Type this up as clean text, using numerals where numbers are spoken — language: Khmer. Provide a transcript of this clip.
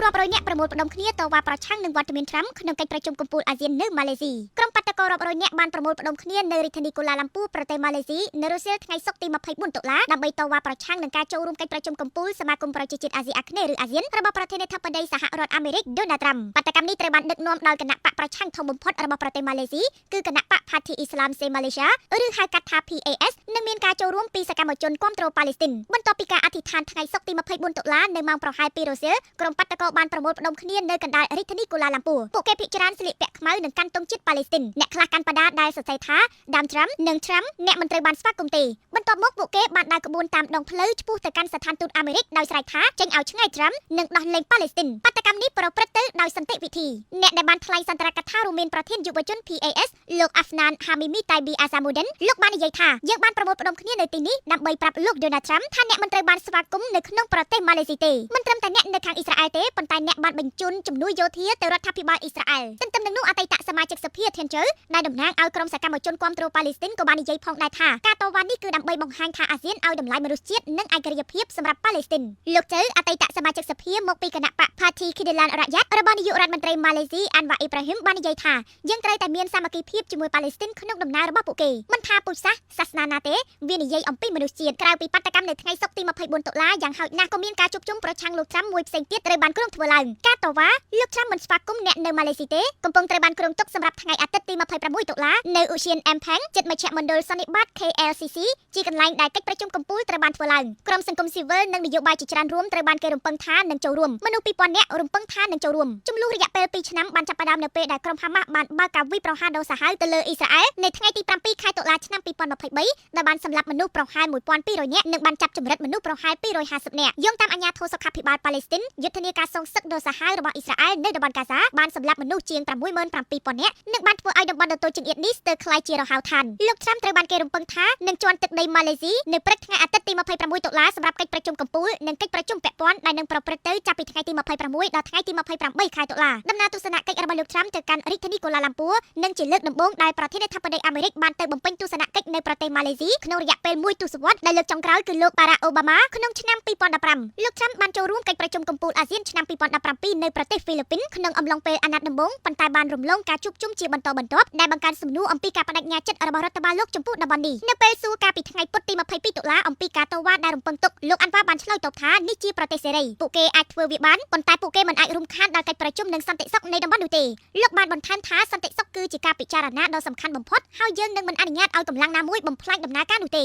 រាប់រយអ្នកប្រមូលផ្ដុំគ្នាតវ៉ាប្រឆាំងនឹងវត្តមានត្រាំក្នុងកិច្ចប្រជុំកំពូលអាស៊ាននៅម៉ាឡេស៊ីក្រុមបាតកោរាប់រយអ្នកបានប្រមូលផ្ដុំគ្នានៅរាជធានីកូឡាឡាំពូប្រទេសម៉ាឡេស៊ីនៅរសៀលថ្ងៃសុក្រទី24 តុលាដើម្បីតវ៉ាប្រឆាំងនឹងការចូលរួមកិច្ចប្រជុំកំពូលសមាគមប្រជាជាតិអាស៊ីអាគ្នេយ៍ឬអាស៊ានរបស់ប្រធានាធិបតីសហរដ្ឋអាមេរិកដូណាល់ត្រាំបាតកម្មនេះត្រូវបានដឹកនាំដោយគណៈបកប្រឆាំងធំបំផុតរបស់ប្រទេសម៉ាឡេស៊ីគឺគណៈបក Parti Islam Se Malaysia ឬហៅកាត់ថា PAS និងមានការចូលរួមពីសកម្មជនគាំទ្រប៉ាឡេស្ទីនបន្ទាប់ពីការអធិដ្ឋានថ្ងៃសុក្រទី24 តុលានៅម៉ោងប្រហែល 2 រសៀលក្រុមបាតកោបានប្រមូលផ្ដុំគ្នានៅកណ្ដាលរាជធានីកូឡាឡាំពូពួកគេភាគច្រើនស្លៀកពាក់ខ្មៅនិងកាន់ទង់ជាតិប៉ាឡេស្ទីនអ្នកខ្លះកាន់បដាដែលសរសេរថាដាមត្រាំនិងត្រាំអ្នកមិនត្រូវបានស្វាគមន៍ទេបន្ទាប់មកពួកគេបានដើរក្បួនតាមដងផ្លូវឆ្ពោះទៅកាន់ស្ថានទូតអាមេរិកដោយស្រែកថាចេញឲ្យឆ្ងាយត្រាំនិងដោះលែងប៉ាឡេស្ទីនបាតកម្មនេះប្រព្រឹត្តទៅដោយសន្តិវិធីអ្នកដែលបានថ្លែងសន្ទរកថារួមមានប្រធានយុវជន PAS លោក Afnan Hamimi Taibi Azamuddin លោកបាននិយាយថាយើងបានប្រមូលផ្ដុំគ្នានៅទីនេះដើម្បីប្រាប់លោក Donald Trump ថាអ្នកមិនត្រូវបានស្វាគមន៍នៅក្នុងប្រទេសម៉ាឡេស៊ីទេមិនត្រឹមតែអ្នកនៅខាងអ៊ីស្រាអែលទេប៉ុន្តែអ្នកបានបញ្ជូនជំនួយយោធាទៅរដ្ឋាភិបាលអ៊ីស្រាអែលទន្ទឹមនឹងនោះអតីតសមាជិកសភាធានជើដែលតំណាងឲ្យក្រុមសកម្មជនគាំទ្រប៉ាឡេស្ទីនក៏បាននិយាយផងដែរថាការតវ៉ានេះគឺដើម្បីបង្ហាញថាអាស៊ានឲ្យតម្លៃមនុស្សជាតិនិងឯករាជ្យភាពសម្រាប់ប៉ាឡេស្ទីនលោកជើអតីតសមាជិកសភាមកពីគណៈបក Parti Keadilan Rakyat របស់នាយករដ្ឋមន្ត្រីម៉ាឡេស៊ី Anwar Ibrahim បាននិយាយថាយើងត្រូវតែមានសាមគ្គីភាពជាមួយប៉ាឡេស្ទីនក្នុងដំណើររបស់ពួកគេមិនថាពូជសាសន៍សាសនាណាទេវានិយាយអំពីមនុស្សជាតិក្រៅពីបាតកម្មនៅថ្ងៃសុក្រទី24 តុលាយ៉ាងហោចណាស់ក៏មានការជួបជុំប្រឆាំងលោកត្រាំមួយផ្សេងទៀតត្រូវបានក្រុងធ្វើឡើងការតវ៉ាលោកត្រាំមិនស្វាគមន៍អ្នកនៅម៉ាឡេស៊ីទេកំពុងត្រូវបានក្រុងទុកសម្រាប់ថ្ងៃអាទិត្យទី26 តុលានៅឧទ្យាន Ampang ជិតមជ្ឈមណ្ឌលសន្និបាត KLCC ជាកន្លែងដែលកិច្ចប្រជុំកំពូលត្រូវបានធ្វើឡើងក្រុមសង្គមស៊ីវិលនិងនយោបាយជាច្រើនរួមត្រូវបានគេរំពឹងថានឹងចូលរួមមនុស្ស 2000 នាក់រំពឹងថានឹងចូលរួមចំនួនរយៈពេល2ឆ្នាំបានចាប់ផ្ដើមនៅពេលដែលក្រុមហាម៉ាស់បានបើកការវាយប្រហារដ៏សាហាវទៅលើអ៊ីស្រាអែលនៅថ្ងៃទី7 ខែតុលាឆ្នាំ2023ដែលបានសម្លាប់មនុស្សប្រហែល 1200 នាក់និងបានចាប់ចម្រិតមនុស្សប្រហែល 250 នាក់យោងតាមអាជ្ញាធរសុខាភិបាលប៉ាឡេស្ទីនយុទ្ធនាការសងសឹកដ៏សាហាវរបស់អ៊ីស្រាអែលនៅតំបន់កាហ្សាបានសម្លាប់មនុស្សជាង 67000 នាក់និងបានធ្វើឲ្យតំបន់ដ៏តូចចង្អៀតនេះស្ទើរក្លាយជារហោឋានលោកត្រាំត្រូវបានគេរំពឹងថានឹងជាន់ទឹកដីម៉ាឡេស៊ីនៅព្រឹកថ្ងៃអាទិត្យទី26 តុលាសម្រាប់កិច្ចប្រជុំកំពូលនិងកិច្ចប្រជុំពាក់ព័ន្ធដែលនឹងប្រព្រឹត្តទៅចាប់ពីថ្ងៃទី26ដល់ថ្ងៃទី28 ខែតុលាដំណើរទស្សនកិច្ចរបស់លោកត្រាំទៅកាន់រាជធានីកូឡាឡាំពូនឹងជាលើកដំបូងដែលប្រធានាធិបតីអាមេរិកបានទៅបំពេញទស្សនកិច្ចនៅប្រទេសម៉ាឡេស៊ីក្នុងរយៈពេល1ទសវត្សរ៍ដែលលើកចុងក្រោយគឺលោក Barack Obama ក្នុងឆ្នាំ2015លោកត្រាំបានចូលរួមកិច្ចប្រជុំកំពូលអាស៊ានឆ្នាំ2017នៅប្រទេសហ្វីលីពីនក្នុងអំឡុងពេលអាណត្តិដំបូងប៉ុន្តែបានរំលងការជួបជុំជាបន្តបន្ទាប់ដែលបង្កើនសំណួរអំពីការបដិញ្ញាចិត្តរបស់រដ្ឋបាលលោកចំពោះតំបន់នេះនៅពេលសួរកាលពីថ្ងៃពុធទី22 តុលាអំពីការតវ៉ាដែលរំពឹងទុកលោកអាន់វ៉ាបានឆ្លើយតបថានេះជាប្រទេសសេរីពួកគេអាចធ្វើវាបានប៉ុន្តែពួកគេមិនអាចរំខានដល់កិច្ចប្រជុំនិងសន្តិសុខនៃតំបន់នោះទេលោកបានបន្ថែមថាសន្តិសុខគឺជាការពិចារណាដ៏សំខាន់បំផុតហើយយើងនឹងមិនអនុញ្ញាតឲ្យកម្លាំងណាមួយបំផ្លាញដំណើរការនោះទេ